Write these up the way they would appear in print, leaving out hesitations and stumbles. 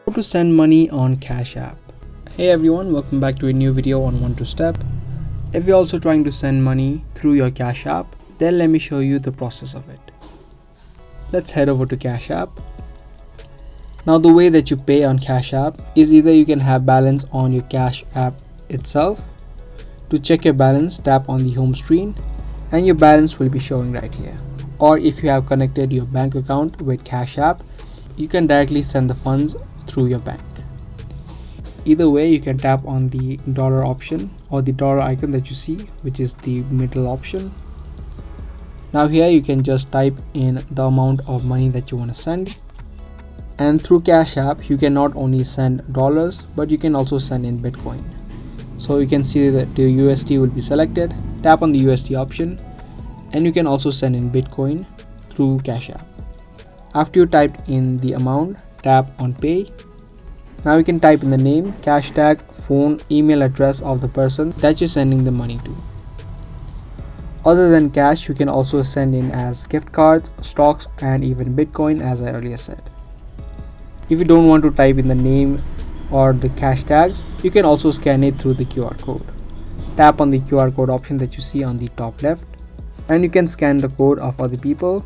How to send money on Cash App. Hey everyone, welcome back to a new video on 1-2-Step. If you're also trying to send money through your Cash App, then let me show you the process of it. Let's head over to Cash App. Now the way that you pay on Cash App is either you can have balance on your Cash App itself. To check your balance, tap on the home screen and your balance will be showing right here. Or if you have connected your bank account with Cash App, you can directly send the funds through your bank. Either way, you can tap on the dollar option or the dollar icon that you see, which is the middle option. Now here you can just type in the amount of money that you want to send. And through Cash App, you can not only send dollars, but you can also send in Bitcoin. So you can see that the USD will be selected. Tap on the USD option and you can also send in Bitcoin through Cash App. After you typed in the amount, tap on pay. Now you can type in the name, cash tag, phone, email address of the person that you're sending the money to. Other than cash, you can also send in as gift cards, stocks, and even Bitcoin, as I earlier said. If you don't want to type in the name or the cash tags, you can also scan it through the QR code. Tap on the QR code option that you see on the top left and you can scan the code of other people,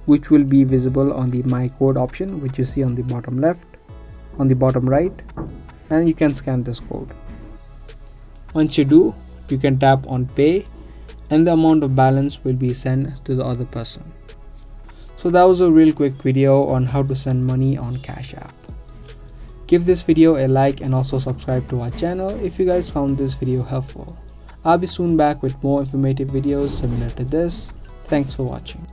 which will be visible on the My Code option, which you see on the bottom left, on the bottom right, and you can scan this code. Once you do, you can tap on pay and the amount of balance will be sent to the other person. So that was a real quick video on how to send money on Cash App. Give this video a like and also subscribe to our channel if you guys found this video helpful. I'll be soon back with more informative videos similar to this. Thanks for watching.